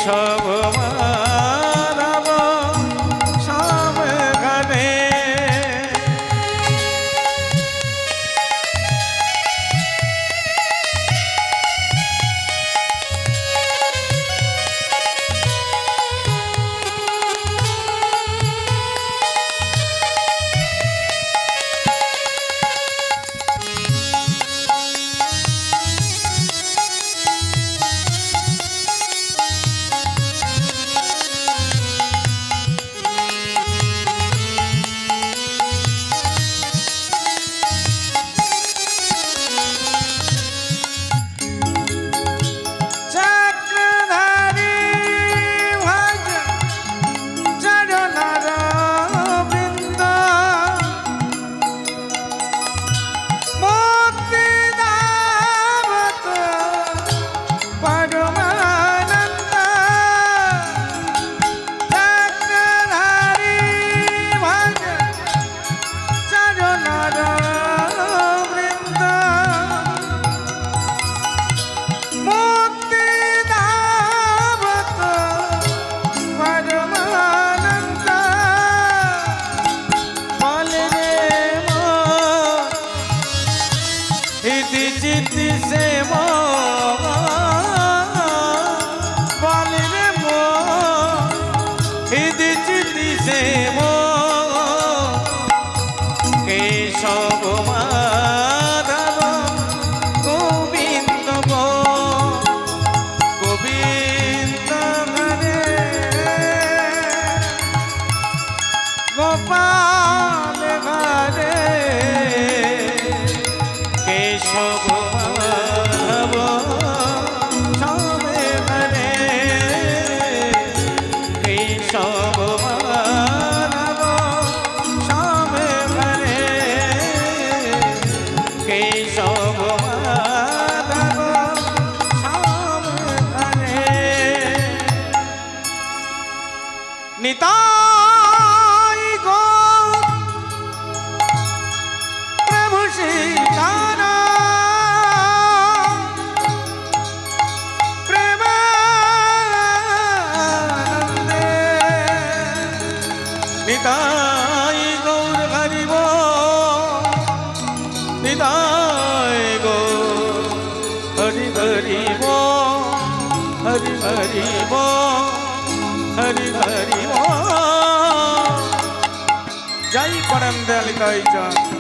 কেশব মাধব শ্যাম ঘরে চিতি সে বল রে মো হিদি চিতি সে কেশব মাধব গোবিন্দ গোবিন্দ ঘরে গোপাল ঘরে কেশব মাধব শ্যাম ঘরে কেশব মাধব শ্যাম ঘরে কেশব মাধব শ্যাম ঘরে নিতাই গৌর প্রভু সীতারাম নিতাই গৌর হরিব নিতাই গৌর হরি হরিব হরি হরিব হরি হরিব জয় পরম দয়ালিতাই চাঁদ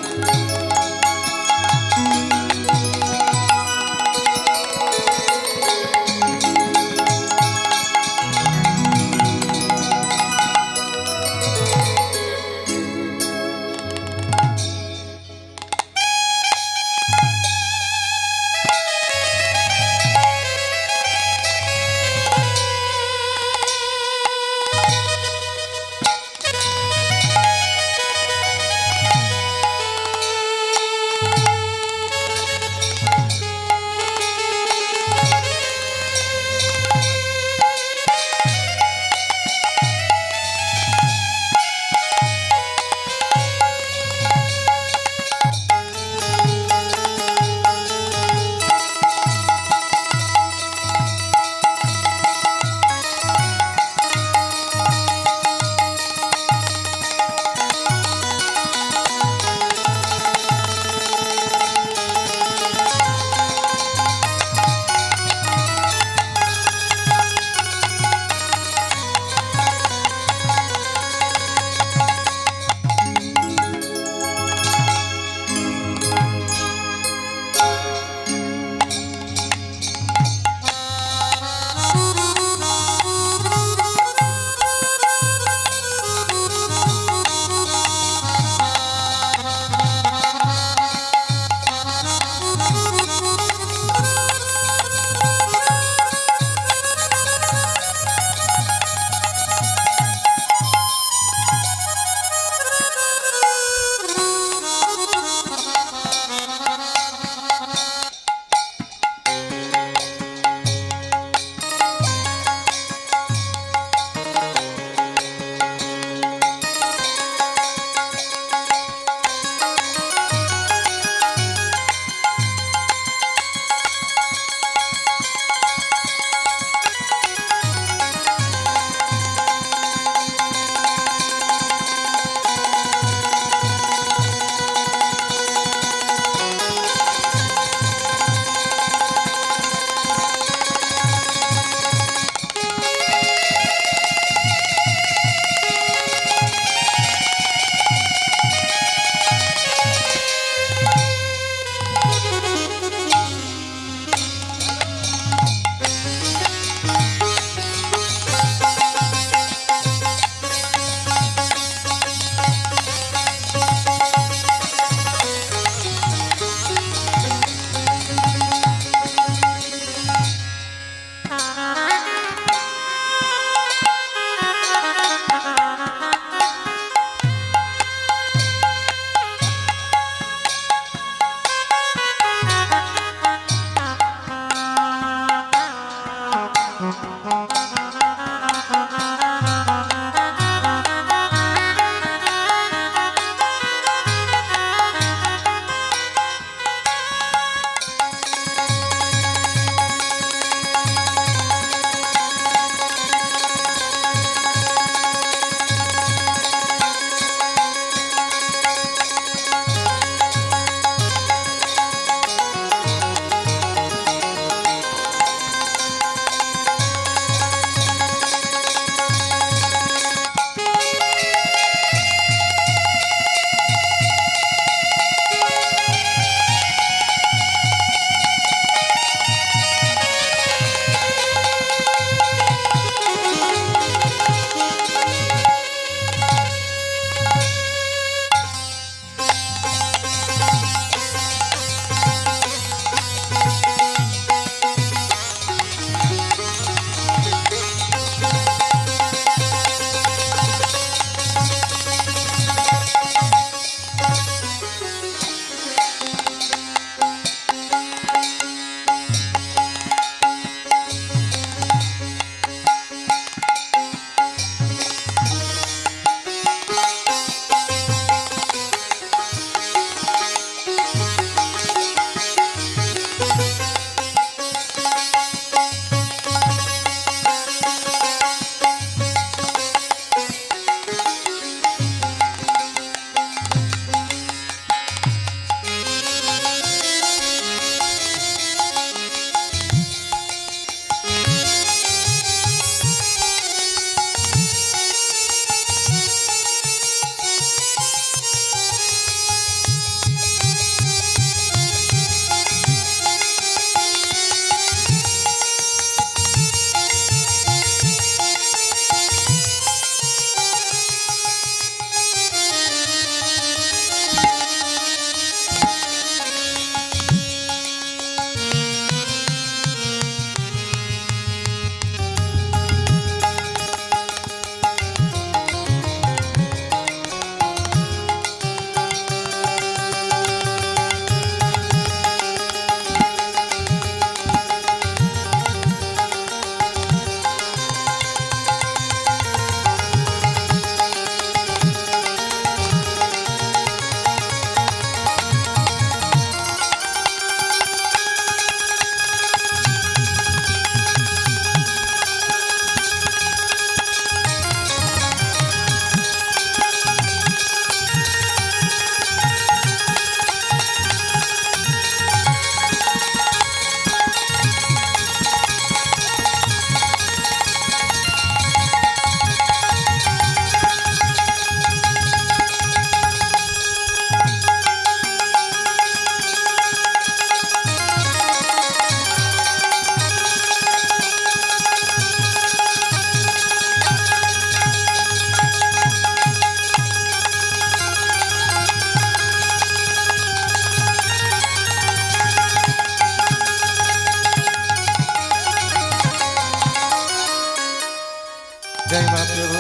जय महाप्रभु।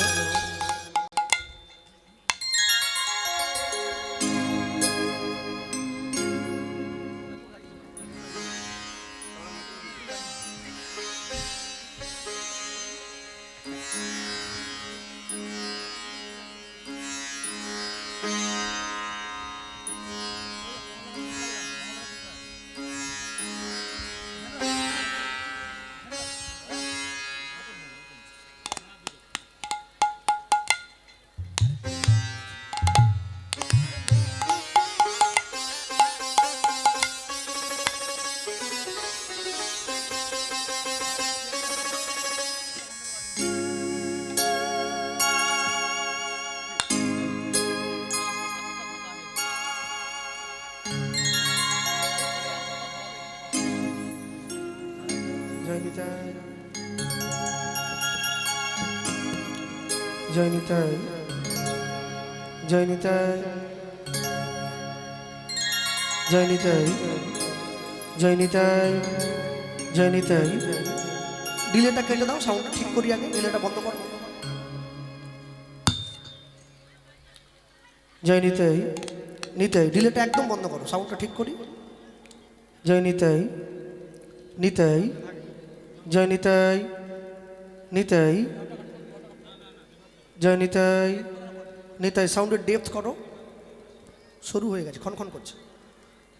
जय निताई जय निताई जय निताई जय निताई जय निताई। ডিলেটা কেটে দাও, সাউন্ডটা ঠিক করি আগে, ডিলেটা বন্ধ করো। জয় নিতাই নিতাই, ডিলেটা একদম বন্ধ করো, সাউন্ডটা ঠিক করি। জয় নিতাই নিতাই জয় নিতাই নিতাই জয় নিতাই নিতাই সাউন্ডের ডেপথ করো শুরু হয়ে গেছে ক্ষণ করছে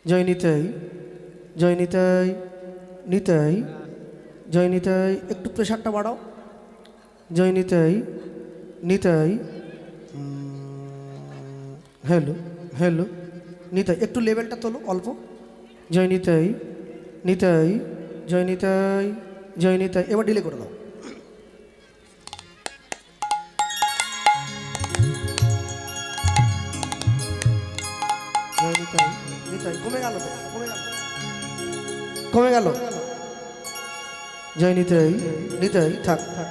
জয় নিতাই জয় নিতাই নিতাই জয় নিতাই একটু প্রেশারটা বাড়াও জয় নিতাই নিতাই হ্যালো হ্যালো নিতাই একটু লেভেলটা তোলো অল্প জয় নিতাই নিতাই জয় নিতাই জয় নিতাই এবার ডিলে করে দাও জয় নিতাই নিতাই কমে গেল কমে গেল জয় নিতাই নিতাই থাক থাক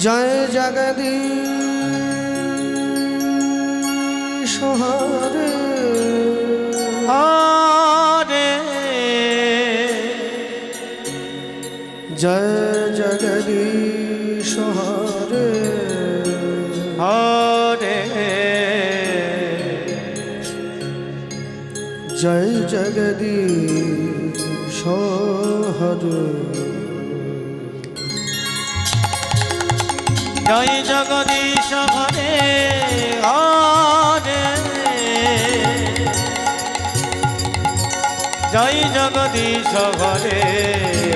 জয় জগদীশ হরে হরে জয় জগদীশ হরে হরে জয় জগদীশ হরে জয় জগদীশ হরে হরে জয় জগদীশ হরে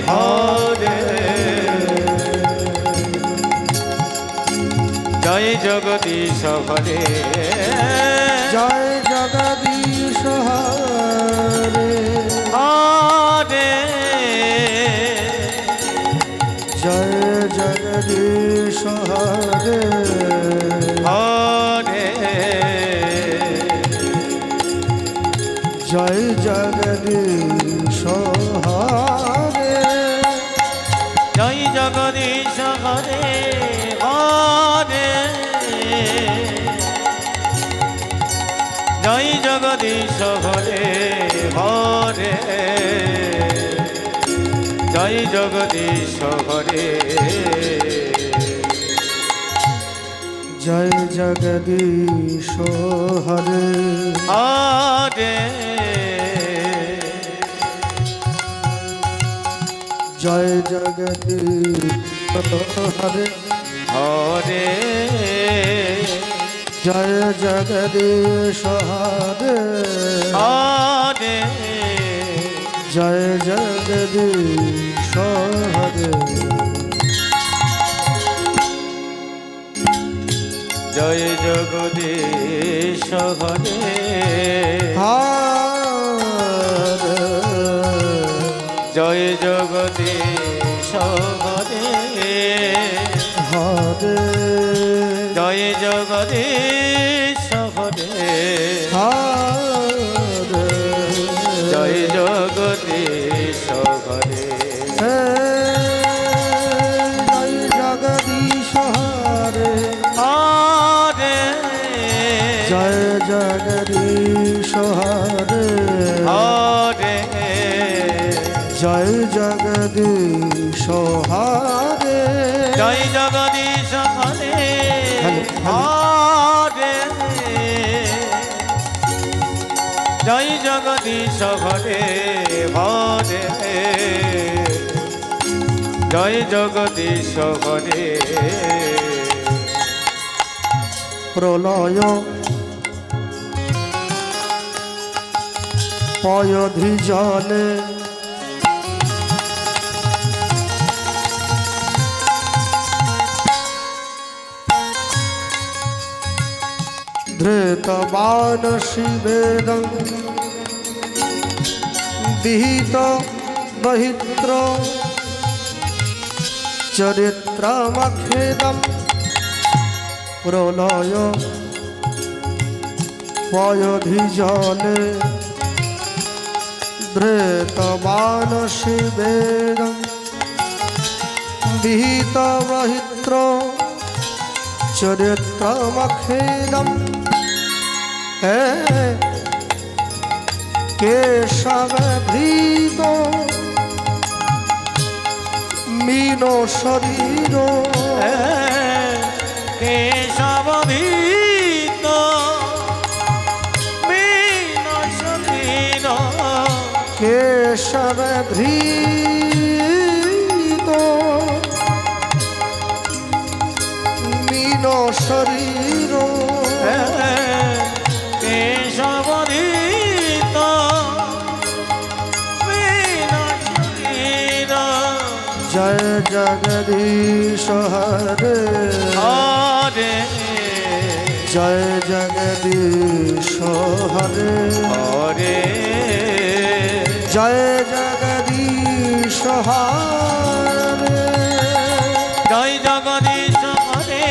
হরে জয় জগদীশ হরে জয় জগদীশ হরে হরে জয় জগদীশ হরে হরে জয় জগদীশ হরে জয় জগদীশ হরে হরে জয় জগদীশ হরে হরে জয় জগদীশ হরে জয় জগদীশ হরে হরে জয় জগদীশ হরে হরে জয় জগদীশ হরে হরে জয় জগদীশ হরে জয় জগদীশ হরে হরে জয় জগদীশ হরে হরে জয় জগদীশ হরে হরে জয় জগদীশ হরে জয় জগদীশ হরে হরে জয় জগদীশ হরে হরে জয় জগদীশ হরে জয় জগদীশ হরে হ্যালো, হরে জয় জগদীশ হরে হরে জয় জগদীশ হরে প্রলয় পয়ধি জলে ধৃতবান শিবেদং বিহিত বহিত্র চরিত্রমখেদম প্রলয় পয়ধি জলে ধৃতবান শিবেদং বিহিত বহিত্র চরিত্রমখেদম কেশবভৃত মীনো শরীর কেশবভীত কেশব ধৃত মীন শরীর কেশবধিত মীন শরীর জয় জগদীশ হরে হরে জয় জগদীশ হরে হরে জয় জগদীশ হরে জয় জগদীশ হরে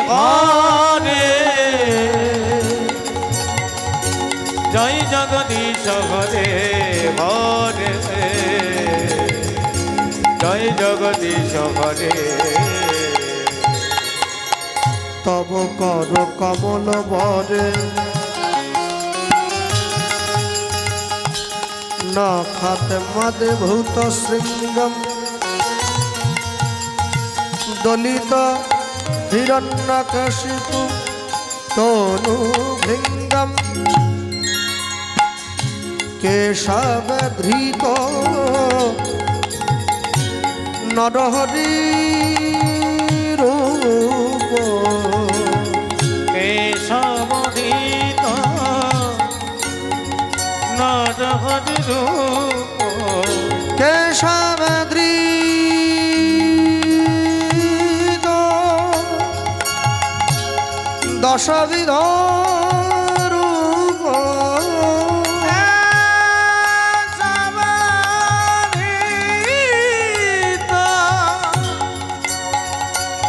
হরে জয় জগদীশ হরে হরে জয় জগদীশ হরে তব কর কমল বরে না খাত মদ ভূত শৃঙ্গম দলিত হিরণ্যকশিপু তনু ভৃঙ্গম কেশব ধৃত নরহরি রূপ কেশবধিত নরহরি রূপ কেশব ধৃত দশবিধ রূপ কেশবধিত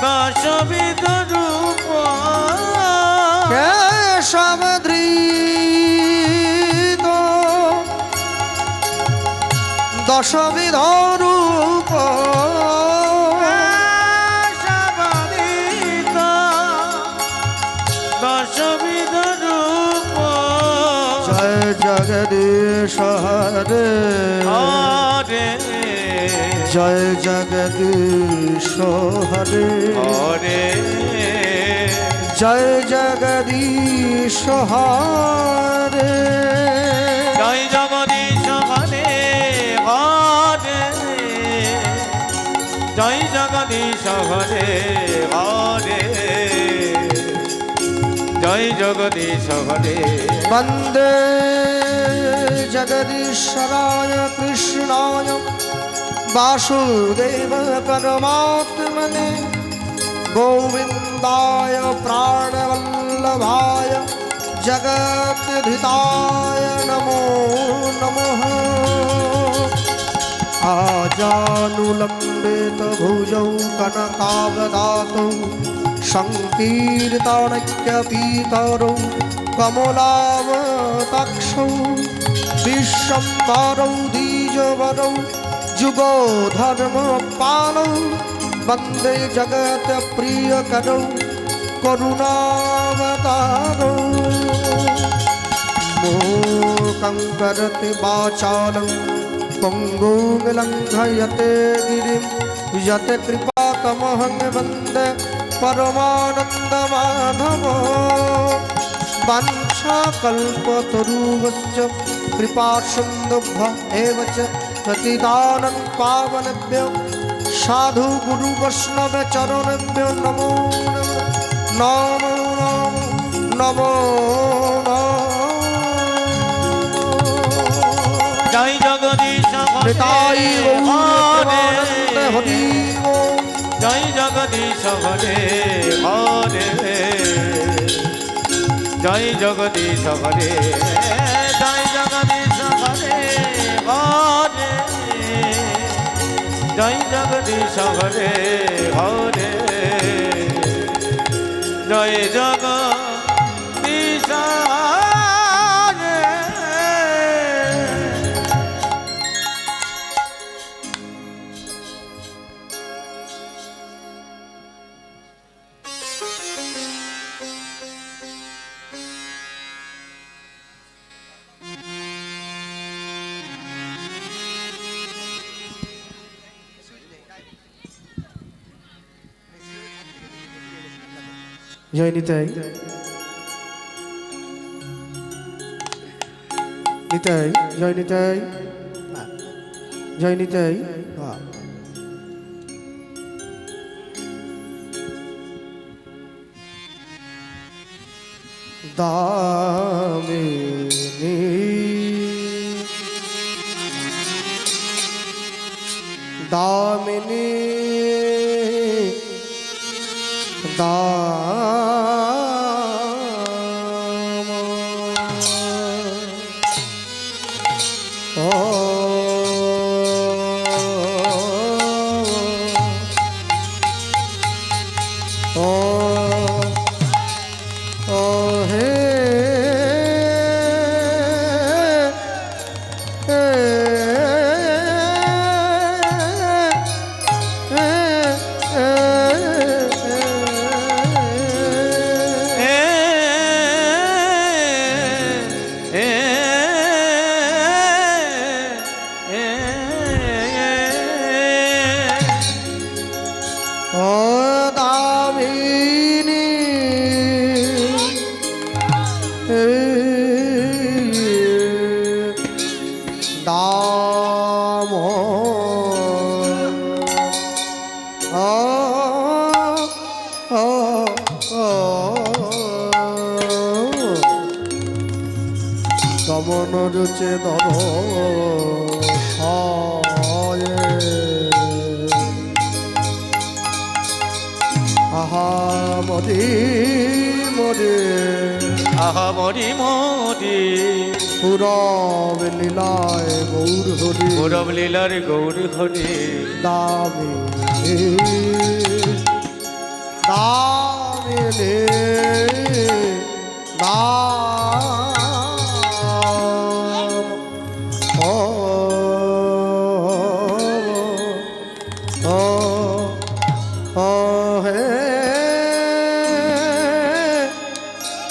দশবিধ রূপ কেশব ধৃত দশবিধ রূপ কেশবধিত দশবিধ রূপ জয় জগদীশ হরে হরে জয় জগদীশ হরে হরে জয় জগদীশ হরে জয় জগদীশ হরে হরে জয় জগদীশ হরে হরে জয় জগদীশ হরে বন্দে জগদীশ্বরায় কৃষ্ণায় বাসুদেব পরমাত্মনে গোবিন্দায় প্রাণবल्लभाय जगद्धिताय नमो नमः आजानुलम्बित भुजौ कनकावदातौ संकीर्तनैक्यपीतरौ कमलावताक्षौ विश्वम्भरौ द्विजवरौ जुगो धर्मपालौ वन्दे जगत्प्रियकरौ करुणावतारौ मूकं करोति वाचालं पङ्गुं लङ्घयते गिरिं यत्कृपातमहं वन्दे परमानन्दमाधव वाञ्छाकल्पतरुश्च कृपासिन्धुभ्य एव च प्रतिदानं पावनेभ्यो साधु गुरु वैष्णव चरणेभ्यो नमो नमो नमो नमो জয় জগদীশ निताय হরে गौरवानन्द हरि ओम জয় জগদীশ হরে হরে জয় জগদীশ হরে জয় জগদীশ হরে হরে জয় জগদীশ হরে হরে জয় জগদীশ হরে জয় নিতাই নিতাই জয় নিতাই জয় নিতাই হ্যাঁ দামিনী দামিনী দাম ও ও ও হে ও দামিনী দাম দমন রুচে দর আহা মরি মরে আহা মরি মরি পুরব লীলায় গৌর হরি গৌরব লীলার গৌর হরি দামিনী দামিনী দাম ও ও ও হে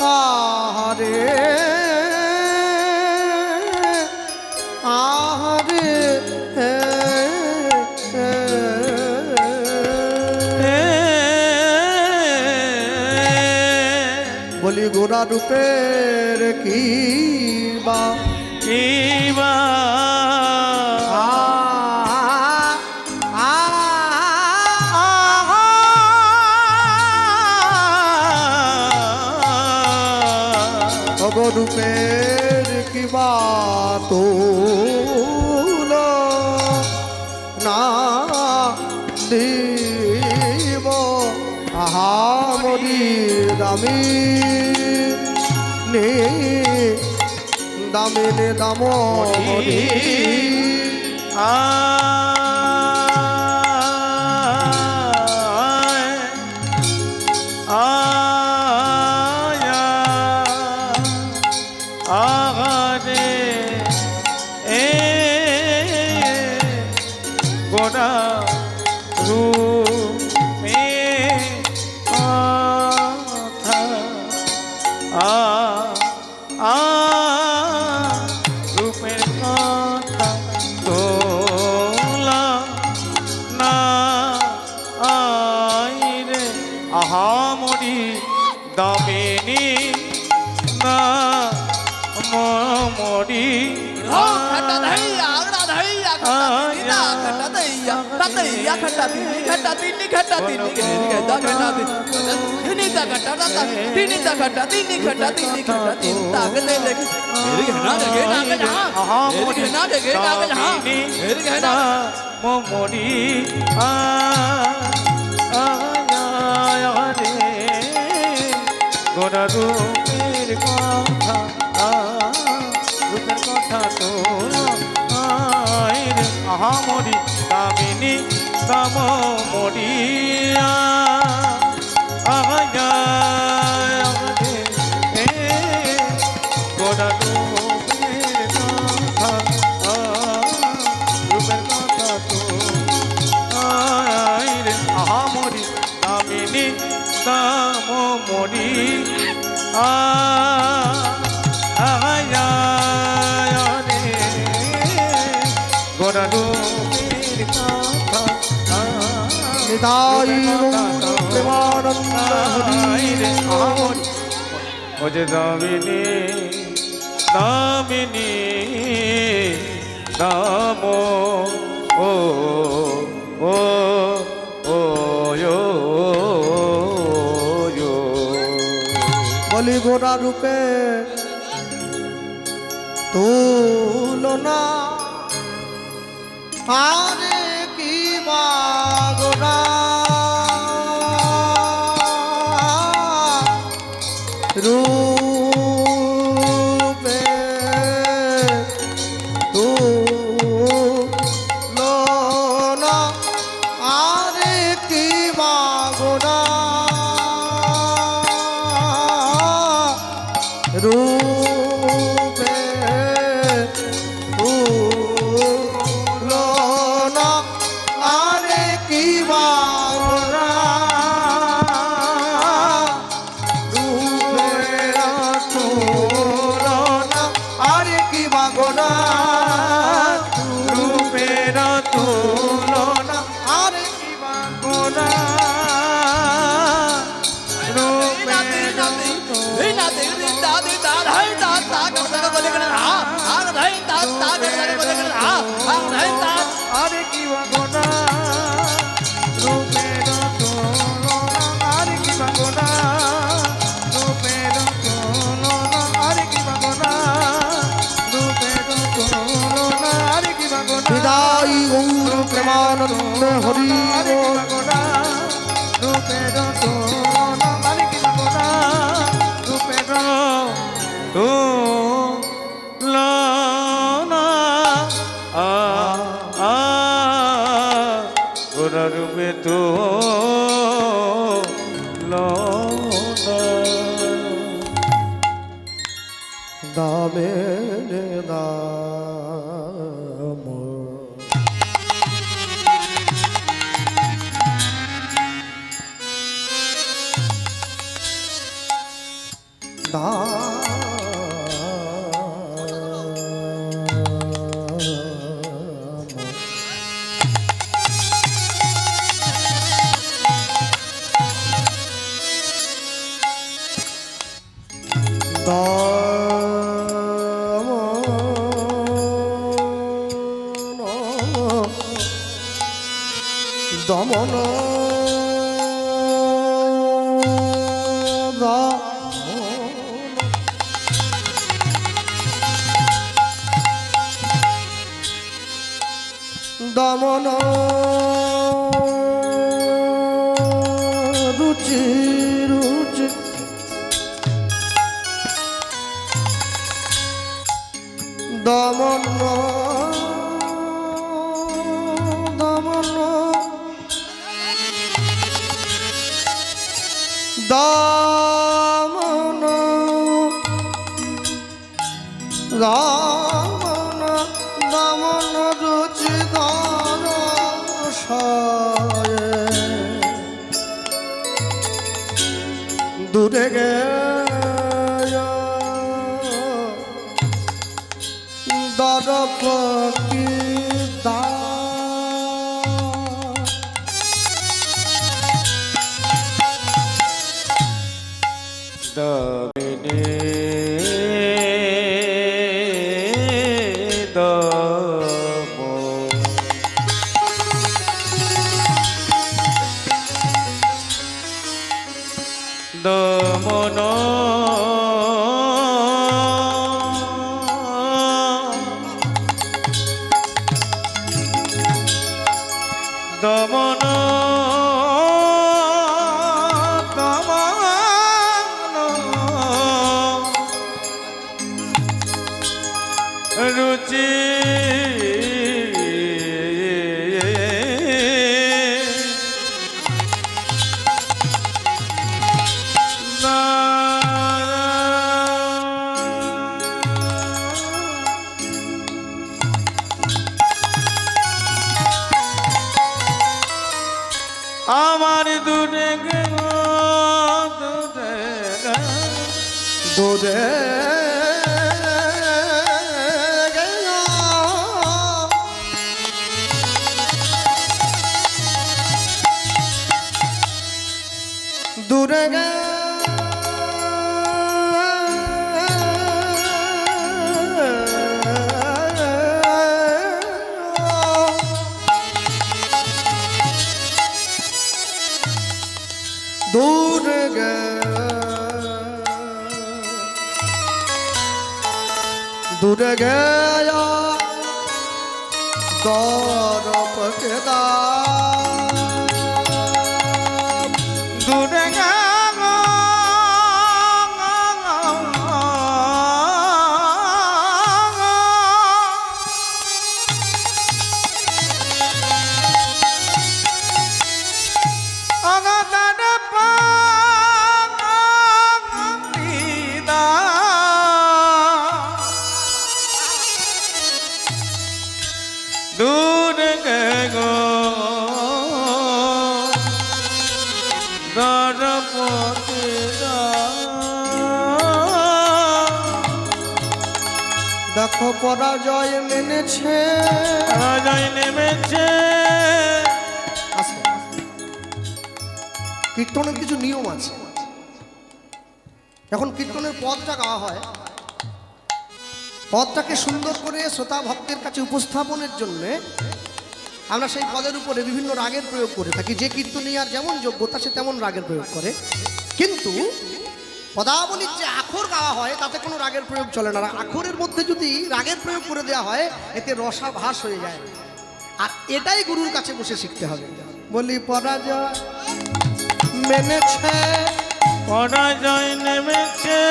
আহারে আহারে বলি গোরা রূপের কি বা ইবা রূপের কিবা তুল না দিব আহা মরি দামি নে দামিনে দাম আগারে এ গোরা রূপে কথা রূপের কথা তোলা না আইরে আহা মরি দামিনী না মরি মরি গোরা রূপের কথা রূপের কথা তো আহা মরি দামিনী দাম মরিয়া গোরা রূপের কথা রূপের কথা তো আহা মরি দামিনী দাম মরি গোরা রূপের কথা নিতাই প্রেমানন্দ হরি ওজে দামিনী দামিনী দাম ও ও ও ও বলি গোরা রূপে তুলনা আরে কি বা গোরা রূপে তুলনা আরে কি বা গোরা রূপে তুলনা আরে কি বা গোরা রূপে তুলনা আরে কি বা গোরা রূপের তুলনা আরে কি বা গোরা আরে কি বাগনা রূপের তুলনা আরে কি বাগনা রূপের তুলনা আরে কি বাগনা রূপের তুলনা আরে কি বাগনা হৃদয় গৌর প্রেমানন্দ হরি আরে কি বাগনা রূপের তুলনা আরে কি বাগনা রূপের তুলনা গোরা রূপে তো দামে দাম দমন দমন রুচি রুচি দমন দমন দমন দমন দমন রুচি দরসায়ে দূরে গে দরপ কি দা দামিনী দাম দমন দমন রুচি আমার দূরে গেল দূরে দূরে दूर गया दौर पकदा দুর্গা दूर गो দেখো পরাজয় মেনেছে পরাজয় নেমেছে। কীর্তনের কিছু নিয়ম আছে। যখন কীর্তনের পদটা গাওয়া হয়, পদটাকে সুন্দর করে শ্রোতা ভক্তের কাছে উপস্থাপনের জন্য আমরা সেই পদের উপরে বিভিন্ন রাগের প্রয়োগ করে থাকি। যে কীর্তনিয়ার যেমন যোগ্যতা সে তেমন রাগের প্রয়োগ করে, কিন্তু পদাবলীর যে আখর গাওয়া হয় তাতে কোনো রাগের প্রয়োগ চলে না। আখরের মধ্যে যদি রাগের প্রয়োগ করে দেওয়া হয় এতে রসাভাস হয়ে যায়, আর এটাই গুরুর কাছে বসে শিখতে হবে। বলি পরাজয় মেনেছে পরাজয় নেমেছে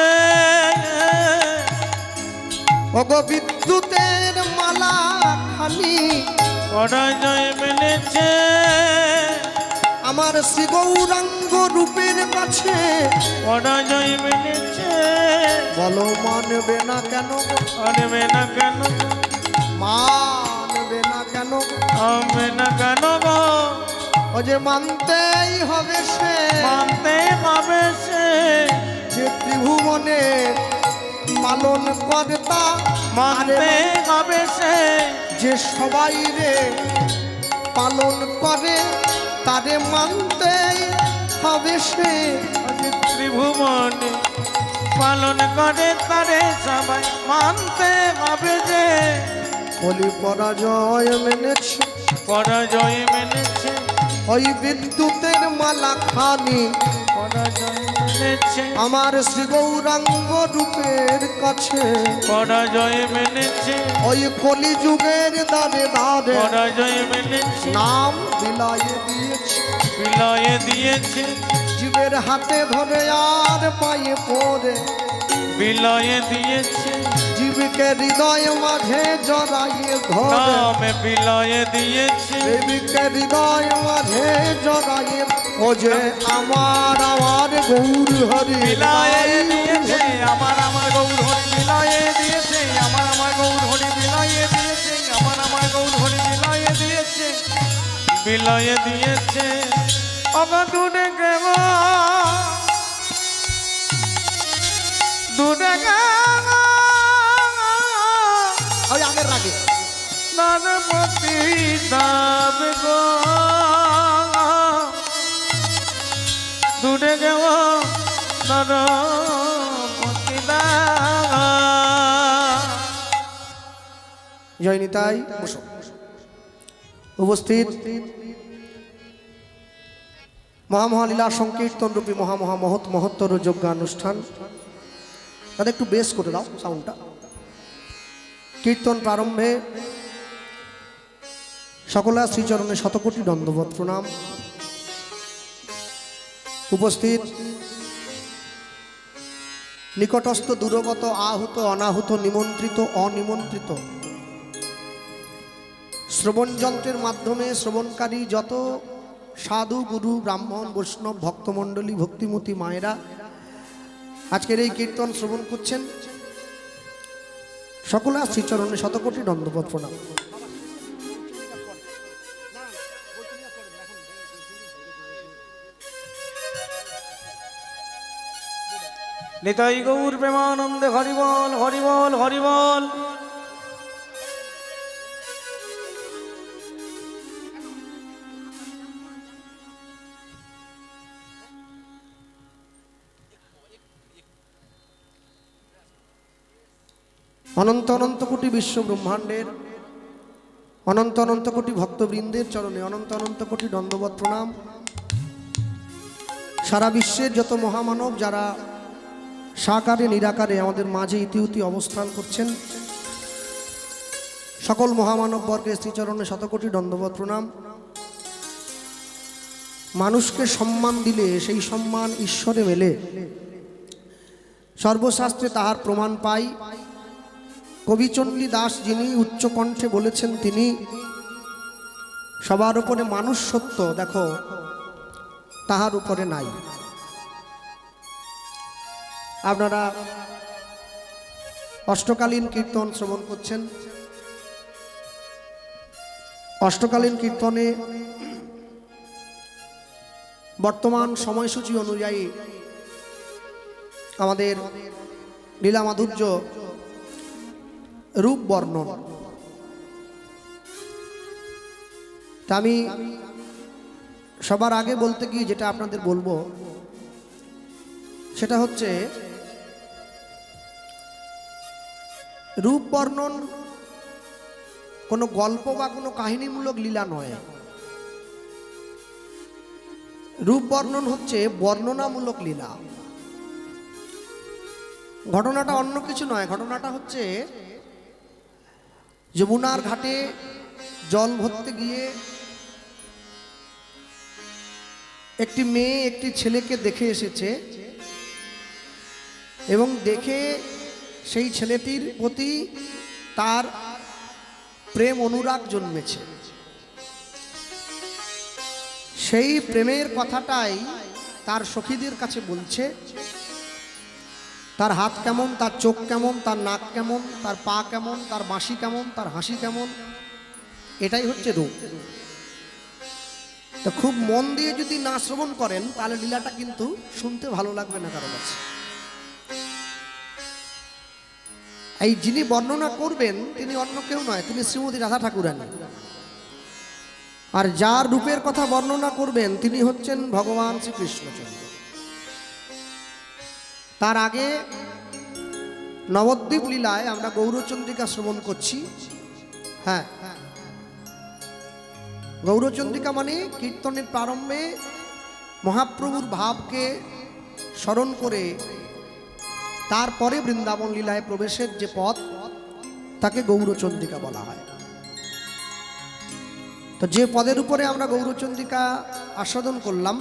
ওগো বিদ্যুতের মালা খানি পরাজয় মেনেছে আমার শ্রী গৌরাঙ্গ রূপের কাছে পরাজয় মেনেছে। বলো মানবে না কেন, আনবে না কেন, মানবে না কেন, আনবে না কেন গো, ও যে মানতেই হবে সে, মানতে হবে সে, যে ত্রিভুবনে পালন কর্তা, মানতে হবে সে, যে সবাই রে পালন করে তারে মানতেই হবে সে। ত্রিভুবনে পালন করে তারে সবাই মানতে হবে যে। বলি পরাজয় মেনেছে পরাজয় মেনেছে ওই বিদ্যুতের মালা খানি পরাজয় মেনেছে আমার শ্রী গৌরাঙ্গ রূপের কাছে পরাজয় মেনেছে ওই কলি যুগের দারে দারে পরাজয় মেনেছে নাম বিলায়ে দিয়েছে, বিলয়ে দিয়েছে জীবের হাতে ধরে আর পায়ে পড়ে বিলয়ে দিয়েছে জীবকে হৃদয় মাঝে জড়াইয়ে ধরে, নামে বিলয়ে দিয়েছে দেবীকে হৃদয় মাঝে জড়াইয়ে ও যে আমার আমার গৌর হরি বিলয়ে দিয়েছে আমার আমার গৌর হরি বিলয়ে দিয়েছে আমার আমার গৌর হরি বিলয়ে দিয়েছে আমার আমার গৌর হরি বিলয়ে দিয়েছে বিলয়ে দিয়েছে অবদূরে গেব দূরে গেব ওই আগের রাগে নরপতি দাব গো দূরে গেব নরপতি দাব। জয় নিতাই। বসো। উপস্থিত মহামহালীলা সংকীর্তন রূপী মহত্তর যজ্ঞানুষ্ঠান, তাদের একটু বেস করে দাও সাউন্ডটা। কীর্তন প্রারম্ভে সকলা শ্রীচরণে শতকোটি দণ্ডবৎ প্রণাম। উপস্থিত নিকটস্থ দূরগত আহুত অনাহুত নিমন্ত্রিত অনিমন্ত্রিত শ্রবণ যন্ত্রের মাধ্যমে শ্রবণকারী যত সাধু গুরু ব্রাহ্মণ বৈষ্ণব ভক্তমণ্ডলী ভক্তিমতী মায়েরা আজকের এই কীর্তন শ্রবণ করছেন, সকলে শ্রীচরণে শতকোটি দণ্ডবৎ প্রণাম। নিতাই গৌর প্রেমানন্দে হরিবল হরিবল হরিবল। অনন্ত অনন্ত কোটি বিশ্ব ব্রহ্মাণ্ডের অনন্ত অনন্ত কোটি ভক্তবৃন্দের চরণে অনন্ত অনন্ত কোটি দণ্ডবৎ প্রণাম। সারা বিশ্বের যত মহামানব যারা সাকারে নিরাকারে আমাদের মাঝে ইতিউতি অবস্থান করছেন, সকল মহামানব বর্গের শ্রীচরণে শতকোটি দণ্ডবত প্রণাম। মানুষকে সম্মান দিলে সেই সম্মান ঈশ্বরে মেলে, সর্বশাস্ত্রে তাহার প্রমাণ পাই। কবিচণ্ডী দাস যিনি উচ্চকণ্ঠে বলেছেন, তিনি সবার উপরে মানুষ সত্য, দেখো তাহার উপরে নাই। আপনারা অষ্টকালীন কীর্তন শ্রবণ করছেন। অষ্টকালীন কীর্তনে বর্তমান সময়সূচি অনুযায়ী আমাদের লীলা মাধুর্য রূপ বর্ণন। তা আমি সবার আগে বলতে গিয়ে যেটা আপনাদের বলবো সেটা হচ্ছে, রূপ বর্ণন কোনো গল্প বা কোনো কাহিনীমূলক লীলা নয়। রূপ বর্ণন হচ্ছে বর্ণনামূলক লীলা। ঘটনাটা অন্য কিছু নয়, ঘটনাটা হচ্ছে যমুনার ঘাটে জল ভরতে গিয়ে একটি মেয়ে একটি ছেলেকে দেখে এসেছে এবং দেখে সেই ছেলেটির প্রতি তার প্রেম অনুরাগ জন্মেছে। সেই প্রেমের কথাটাই তার সখীদের কাছে বলছে। তার হাত কেমন, তার চোখ কেমন, তার নাক কেমন, তার পা কেমন, তার বাঁশি কেমন, তার হাসি কেমন, এটাই হচ্ছে রূপ। তো খুব মন দিয়ে যদি না শ্রবণ করেন তাহলে লীলাটা কিন্তু শুনতে ভালো লাগবে না কারো কাছে। এই যিনি বর্ণনা করবেন তিনি অন্য কেউ নয়, তিনি শ্রীমতী রাধা ঠাকুরানী। আর যার রূপের কথা বর্ণনা করবেন তিনি হচ্ছেন ভগবান শ্রীকৃষ্ণচন্দ্র। তার আগে নবদ্বীপ লীলায় আমরা গৌরচন্দ্রিকা শ্রবণ করছি। হ্যাঁ, গৌরচন্দ্রিকা মানে কীর্তনের প্রারম্ভে মহাপ্রভুর ভাবকে স্মরণ করে তারপরে বৃন্দাবন লীলায় প্রবেশের যে পথ, তাকে গৌরচন্দ্রিকা বলা হয়। তো যে পদের উপরে আমরা গৌরচন্দ্রিকা আস্বাদন করলাম,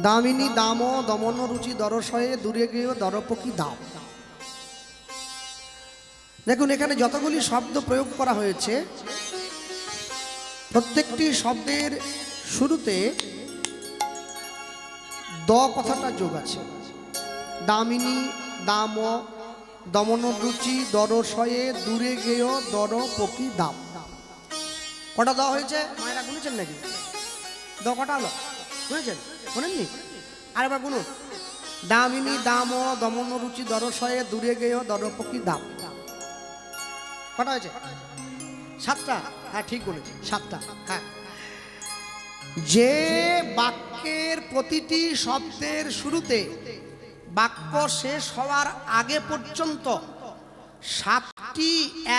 দামিনী দাম দমন রুচি দরশয়ে দূরে গিয়ে দরপকি দাম। দেখুন এখানে যতগুলি শব্দ প্রয়োগ করা হয়েছে প্রত্যেকটি শব্দের শুরুতে দ কথাটা যোগ আছে। দামিনী দাম দমন রুচি দরশয়ে দূরে গেয় দরপকি দাম। কটা দ হয়েছে মায়েরা গুনেছেন নাকি? দ কটা হলো বুঝেছেন? শোনেননি? আরেকবার গুনুন। দামিনী দাম দমন রুচি দরশয়ে দূরে গেয় দরপকি দাম। কটা হয়েছে? 7টা। হ্যাঁ ঠিক বলেছে, 7টা। হ্যাঁ, যে বাক্যের প্রতিটি শব্দের শুরুতে বাক্য শেষ হওয়ার আগে পর্যন্ত 7টি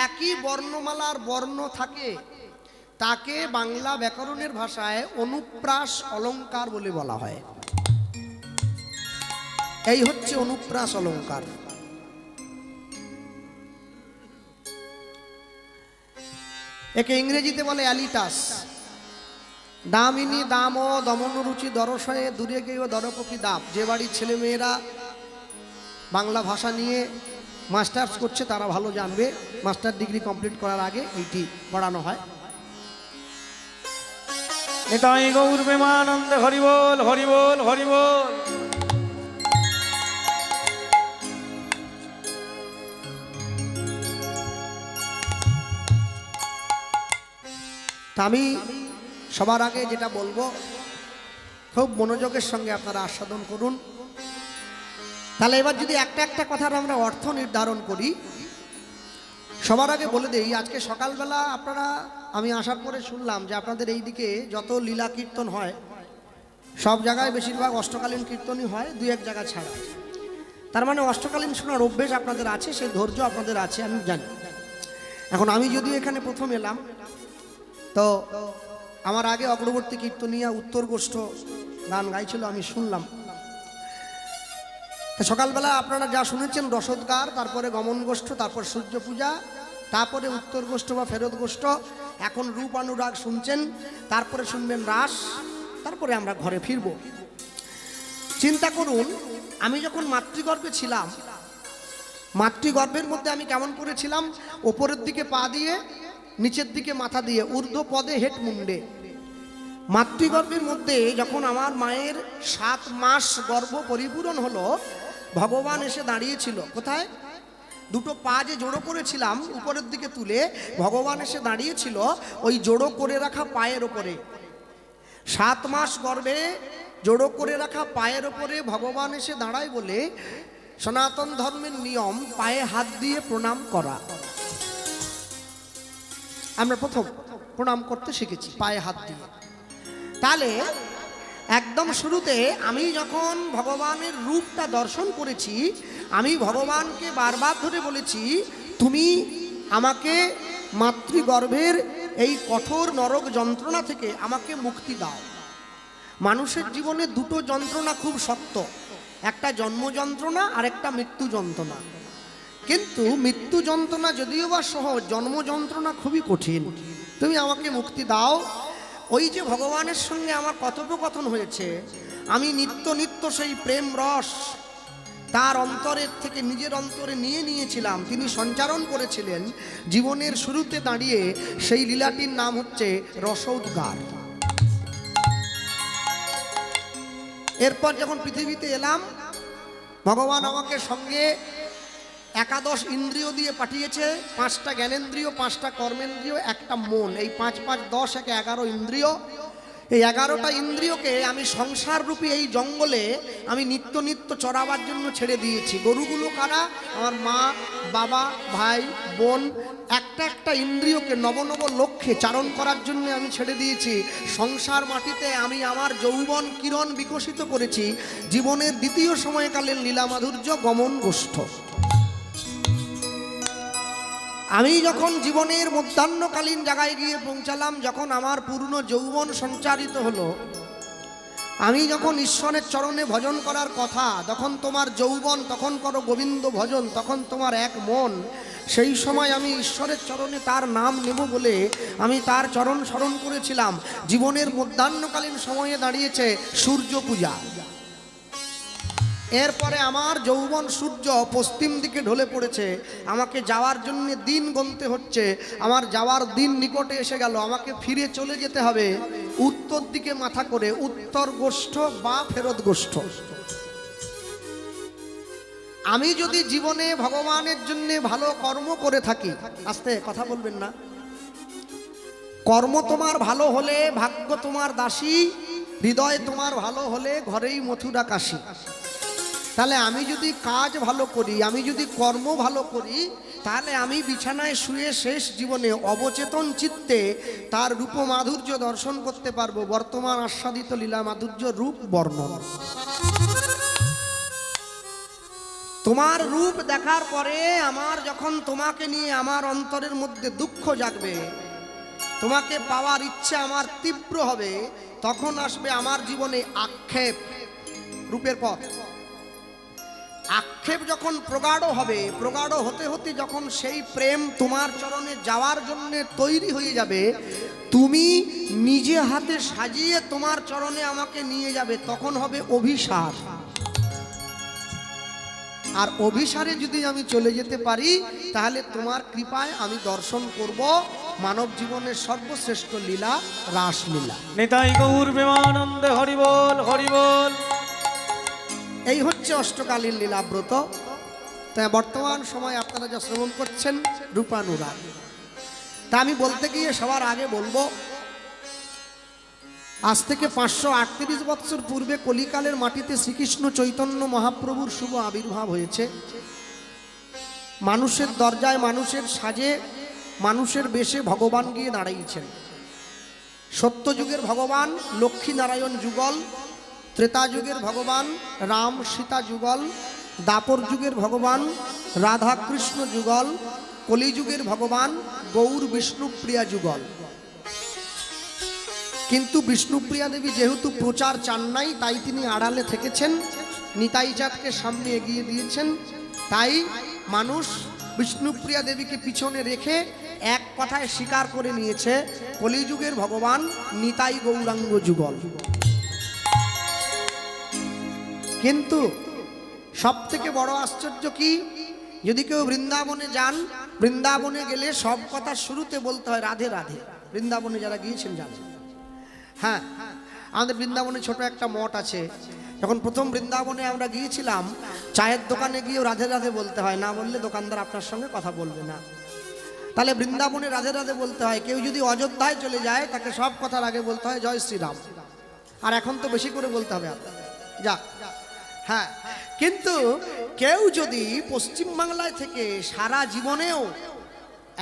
একই বর্ণমালার বর্ণ থাকে তাকে বাংলা ব্যাকরণের ভাষায় অনুপ্রাস অলঙ্কার বলে বলা হয়। এই হচ্ছে অনুপ্রাস অলঙ্কার। একে ইংরেজিতে বলে অ্যালিটাস। দামিনী দাম দমন রুচি দরশয়ে দূরে গেয় দরপকি দাম। যে বাড়ির ছেলে মেয়েরা বাংলা ভাষা নিয়ে মাস্টার্স করছে তারা ভালো জানবে, মাস্টার ডিগ্রি কমপ্লিট করার আগে এইটি পড়ানো হয়। নিতাই গৌর প্রেমানন্দে হরি বল হরি বল হরি বল। তা আমি সবার আগে যেটা বলবো, খুব মনোযোগের সঙ্গে আপনারা আস্বাদন করুন। তাহলে এবার যদি একটা একটা কথার আমরা অর্থ নির্ধারণ করি, সবার আগে বলে দেই, আজকে সকালবেলা আপনারা, আমি আসার পরে শুনলাম যে আপনাদের এই দিকে যত লীলা কীর্তন হয় সব জায়গায় বেশিরভাগ অষ্টকালীন কীর্তনই হয়, 2-1 জায়গা ছাড়া। তার মানে অষ্টকালীন শোনার অভ্যেস আপনাদের আছে, সেই ধৈর্য আপনাদের আছে, আমি জানি। এখন আমি যদিও এখানে প্রথম এলাম, তো আমার আগে অগ্রবর্তী কীর্তনিয়া উত্তর গোষ্ঠ গান গাইছিল, আমি শুনলাম। তো সকালবেলা আপনারা যা শুনেছেন রসদগার, তারপরে গমন গোষ্ঠ, তারপর সূর্য পূজা, তারপরে উত্তর গোষ্ঠ বা ফেরত গোষ্ঠ, এখন রূপ অনুরাগ শুনছেন, তারপরে শুনবেন রাস, তারপরে আমরা ঘরে ফিরব। চিন্তা করুন, আমি যখন মাতৃগর্ভে ছিলাম, মাতৃগর্ভের মধ্যে আমি কেমন করেছিলাম? ওপরের দিকে পা দিয়ে, নিচের দিকে মাথা দিয়ে, ঊর্ধ্ব পদে হেট মুন্ডে। মাতৃগর্ভের মধ্যে যখন আমার মায়ের 7 মাস গর্ভ পরিপূরণ হলো, ভগবান এসে দাঁড়িয়েছিল। কোথায়? দুটো পা যে জোড়ো করেছিলাম উপরের দিকে তুলে, ভগবান এসে দাঁড়িয়েছিল ওই জোড়ো করে রাখা পায়ের ওপরে। 7 মাস গর্ভে জোড়ো করে রাখা পায়ের ওপরে ভগবান এসে দাঁড়ায় বলে সনাতন ধর্মের নিয়ম পায়ে হাত দিয়ে প্রণাম করা। আমরা প্রথম প্রণাম করতে শিখেছি পায়ে হাত দিয়ে। তাহলে একদম শুরুতে আমি যখন ভগবানের রূপটা দর্শন করেছি, আমি ভগবানকে বারবার ধরে বলেছি, তুমি আমাকে মাতৃগর্ভের এই কঠোর নরক যন্ত্রণা থেকে আমাকে মুক্তি দাও। মানুষের জীবনে দুটো যন্ত্রণা খুব সত্য, একটা জন্ম যন্ত্রণা আর একটা মৃত্যু যন্ত্রণা। কিন্তু মৃত্যু যন্ত্রণা যদিও বা সহজ, জন্ম যন্ত্রণা খুবই কঠিন। তুমি আমাকে মুক্তি দাও। ওই যে ভগবানের সঙ্গে আমার কথোপকথন হয়েছে, আমি নিত্য নিত্য সেই প্রেম রস তার অন্তরের থেকে নিজের অন্তরে নিয়ে নিয়েছিলাম, তিনি সঞ্চারণ করেছিলেন জীবনের শুরুতে দাঁড়িয়ে। সেই লীলাটির নাম হচ্ছে রসোদ্গার। এরপর যখন পৃথিবীতে এলাম, ভগবান আমাকে সঙ্গে 11 ইন্দ্রিয় দিয়ে পাঠিয়েছে। 5টা জ্ঞানেন্দ্রিয়, 5টা কর্মেন্দ্রিয়, একটা মন। এই 5 5 10 একে 11 ইন্দ্রিয়। এই 11টা ইন্দ্রিয়কে আমি সংসার রূপী এই জঙ্গলে আমি নিত্য নিত্য চড়াবার জন্য ছেড়ে দিয়েছি। গরুগুলো কারা? আমার মা, বাবা, ভাই, বোন। একটা একটা ইন্দ্রিয়কে নব নব লক্ষ্যে চারণ করার জন্য আমি ছেড়ে দিয়েছি। সংসার মাটিতে আমি আমার যৌবন কিরণ বিকশিত করেছি। জীবনের দ্বিতীয় সময়কালের লীলা মাধুর্য গমন গোষ্ঠ। আমি যখন জীবনের মধ্যাহ্নকালীন জায়গায় গিয়ে পৌঁছালাম, যখন আমার পূর্ণ যৌবন সঞ্চারিত হলো, আমি যখন ঈশ্বরের চরণে ভজন করার কথা, তখন তোমার যৌবন, তখন করো গোবিন্দ ভজন, তখন তোমার এক মন। সেই সময় আমি ঈশ্বরের চরণে তার নাম নেব বলে আমি তার চরণ স্মরণ করেছিলাম। জীবনের মধ্যাহ্নকালীন সময়ে দাঁড়িয়েছে সূর্য পূজা। এরপরে আমার যৌবন সূর্য পশ্চিম দিকে ঢলে পড়েছে, আমাকে যাওয়ার জন্য দিন গুনতে হচ্ছে। আমার যাওয়ার দিন নিকটে এসে গেল, আমাকে ফিরে চলে যেতে হবে উত্তর দিকে মাথা করে, উত্তর গোষ্ঠ বা ফেরত গোষ্ঠ। আমি যদি জীবনে ভগবানের জন্য ভালো কর্ম করে থাকি, আস্তে কথা বলবেন না, কর্ম তোমার ভালো হলে ভাগ্য তোমার দাসী, হৃদয় তোমার ভালো হলে ঘরেই মথুরা কাশী। তাহলে আমি যদি কাজ ভালো করি, আমি যদি কর্ম ভালো করি, তাহলে আমি বিছানায় শুয়ে শেষ জীবনে অবচেতন চিত্তে তার রূপ মাধুর্য দর্শন করতে পারবো। বর্তমান আস্বাদিত লীলা মাধুর্য রূপ বর্ণন। তোমার রূপ দেখার পরে আমার যখন তোমাকে নিয়ে আমার অন্তরের মধ্যে দুঃখ জাগবে, তোমাকে পাওয়ার ইচ্ছে আমার তীব্র হবে, তখন আসবে আমার জীবনে আক্ষেপ। রূপের পথ আক্ষেপ যখন প্রগাঢ় হবে, প্রগাঢ় হতে হতে যখন সেই প্রেম তোমার চরণে যাওয়ার জন্য তৈরি হয়ে যাবে, তুমি নিজে হাতে সাজিয়ে তোমার চরণে আমাকে নিয়ে যাবে, তখন হবে অভিসার। আর অভিসারে যদি আমি চলে যেতে পারি, তাহলে তোমার কৃপায় আমি দর্শন করব মানব জীবনের সর্বশ্রেষ্ঠ লীলা, রাসলীলা। নিতাই গৌর প্রেমানন্দে হরি বল, হরি বল। এই হচ্ছে অষ্টকালীন লীলাব্রত। তাই বর্তমান সময় আপনারা যা শ্রবণ করছেন রূপানুরাগ। তা আমি বলতে গিয়ে সবার আগে বলবো, আজ থেকে 538 বৎসর পূর্বে কলিকালের মাটিতে শ্রীকৃষ্ণ চৈতন্য মহাপ্রভুর শুভ আবির্ভাব হয়েছে। মানুষের দরজায়, মানুষের সাজে, মানুষের বেশে ভগবান গিয়ে দাঁড়িয়েছেন। সত্যযুগের ভগবান লক্ষ্মী নারায়ণ যুগল, ত্রেতা যুগের ভগবান রাম সীতা যুগল, দাপর যুগের ভগবান রাধা কৃষ্ণ যুগল, কলিযুগের ভগবান গৌর বিষ্ণুপ্রিয়া যুগল। কিন্তু বিষ্ণুপ্রিয়া দেবী যেহেতু প্রচার চান নাই, তাই তিনি আড়ালে থেকেছেন, নিতাই চাঁদকে সামনে এগিয়ে দিয়েছেন। তাই মানুষ বিষ্ণুপ্রিয়া দেবীকে পিছনে রেখে এক কথায় স্বীকার করে নিয়েছে কলিযুগের ভগবান নিতাই গৌরাঙ্গ যুগল। কিন্তু সব থেকে বড় আশ্চর্য কি, যদি কেউ বৃন্দাবনে যান, বৃন্দাবনে গেলে সব কথা শুরুতে বলতে হয় রাধে রাধে। বৃন্দাবনে যারা গিয়েছেন জানেন। হ্যাঁ, আমাদের বৃন্দাবনে ছোট একটা মঠ আছে। যখন প্রথম বৃন্দাবনে আমরা গিয়েছিলাম, চায়ের দোকানে গিয়েও রাধে রাধে বলতে হয়, না বললে দোকানদার আপনার সঙ্গে কথা বলবে না। তাহলে বৃন্দাবনে রাধে রাধে বলতে হয়। কেউ যদি অযোধ্যায় চলে যায়, তাকে সব কথার আগে বলতে হয় জয় শ্রীরাম। আর এখন তো বেশি করে বলতে হবে আপনার যা। হ্যাঁ, কিন্তু কেউ যদি পশ্চিমবাংলায় থেকে সারা জীবনেও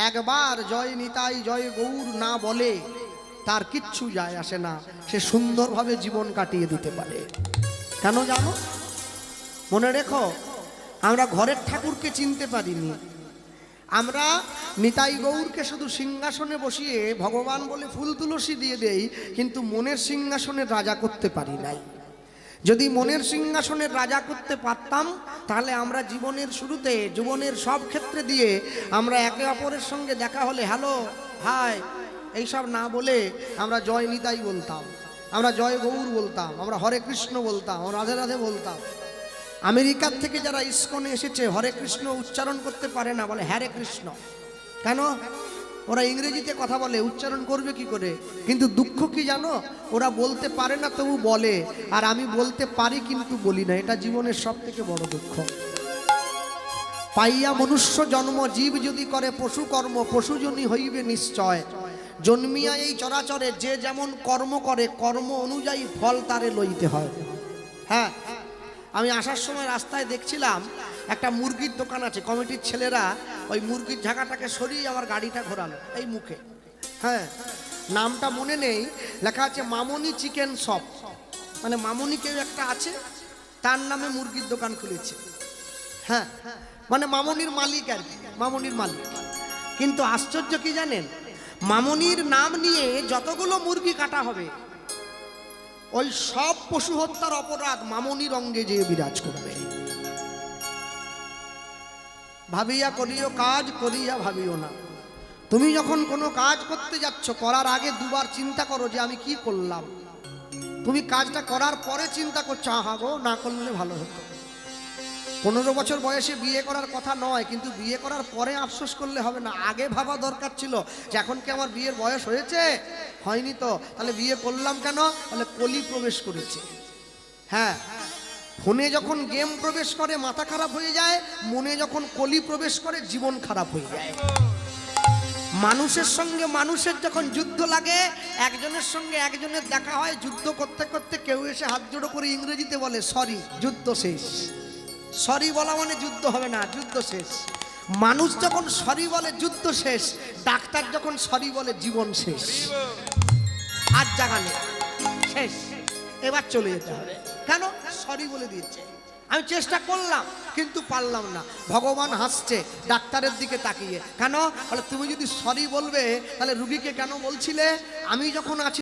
একবার জয় নিতাই জয় গৌর না বলে, তার কিচ্ছু যায় আসে না, সে সুন্দরভাবে জীবন কাটিয়ে দিতে পারে। কেন জানো? মনে রেখো, আমরা ঘরের ঠাকুরকে চিনতে পারিনি। আমরা নিতাই গৌরকে শুধু সিংহাসনে বসিয়ে ভগবান বলে ফুল তুলসী দিয়ে দেই, কিন্তু মনের সিংহাসনের রাজা করতে পারি নাই। যদি মনের সিংহাসনের রাজা করতে পারতাম, তাহলে আমরা জীবনের শুরুতে, জীবনের সব ক্ষেত্রে দিয়ে আমরা একে অপরের সঙ্গে দেখা হলে হ্যালো হাই এইসব না বলে আমরা জয় নিতাই বলতাম, আমরা জয় গৌর বলতাম, আমরা হরে কৃষ্ণ বলতাম, আমরা রাধে রাধে বলতাম। আমেরিকার থেকে যারা ইস্কনে এসেছে, হরে কৃষ্ণ উচ্চারণ করতে পারে না, বলে হ্যারে কৃষ্ণ। কেন? ওরা ইংরেজিতে কথা বলে, উচ্চারণ করবে কি করে? কিন্তু দুঃখ কি জানো, ওরা বলতে পারে না তবু বলে, আর আমি বলতে পারি কিন্তু বলি না। এটা জীবনের সব থেকে বড় দুঃখ। পাইয়া মনুষ্য জন্ম, জীব যদি করে পশু কর্ম, পশুজনী হইবে নিশ্চয়। জন্মিয়া এই চরাচরে যে যেমন কর্ম করে, কর্ম অনুযায়ী ফল তারে লইতে হয়। হ্যাঁ, আমি আসার সময় রাস্তায় দেখছিলাম একটা মুরগির দোকান আছে। কমিটির ছেলেরা ওই মুরগির ঝাঁকাটাকে সরিয়ে আমার গাড়িটা ঘোরালো এই মুখে। হ্যাঁ, নামটা মনে নেই, লেখা আছে মামনি চিকেন শপ। মানে মামনি কেউ একটা আছে, তার নামে মুরগির দোকান খুলেছে। হ্যাঁ, মানে মামনির মালিক আর কি, মামনির মালিক। কিন্তু আশ্চর্য কি জানেন, মামনির নাম নিয়ে যতগুলো মুরগি কাটা হবে, ওই সব পশু হত্যার অপরাধ মামনির অঙ্গে যেয়ে বিরাজ করবে। ভাবিয়া করিও কাজ, করিয়া ভাবিও না। তুমি যখন কোনো কাজ করতে যাচ্ছ, করার আগে দুবার চিন্তা করো যে আমি কি করলাম। তুমি কাজটা করার পরে চিন্তা করছো, হ্যাঁ গো না করলে ভালো হতো। 15 বছর বয়সে বিয়ে করার কথা নয়, কিন্তু বিয়ে করার পরে আফসোস করলে হবে না। আগে ভাবা দরকার ছিল যে এখন কি আমার বিয়ের বয়স হয়েছে? হয়নি তো, তাহলে বিয়ে করলাম কেন? তাহলে কলি প্রবেশ করেছে। হ্যাঁ, ফোনে যখন গেম প্রবেশ করে মাথা খারাপ হয়ে যায়, মনে যখন কলি প্রবেশ করে জীবন খারাপ হয়ে যায়। মানুষের সঙ্গে মানুষের যখন যুদ্ধ লাগে, একজনের সঙ্গে একজনের দেখা হয়, যুদ্ধ করতে করতে কেউ এসে হাত জোড়ো করে ইংরেজিতে বলে সরি, যুদ্ধ শেষ। সরি বলা মানে যুদ্ধ হবে না, যুদ্ধ শেষ। মানুষ যখন সরি বলে যুদ্ধ শেষ, ডাক্তার যখন সরি বলে জীবন শেষ। আর জাগালে শেষ, এবার চলে যেতে হবে। কেন? সরি বলে দিয়েছে। আমি চেষ্টা করলাম কিন্তু পারলাম না। ভগবান হাসছে ডাক্তারের দিকে তাকিয়ে। কেন? বলে তুমি যদি সরি বলবে, তাহলে রুগীকে কেন বলছিলে আমি যখন আছি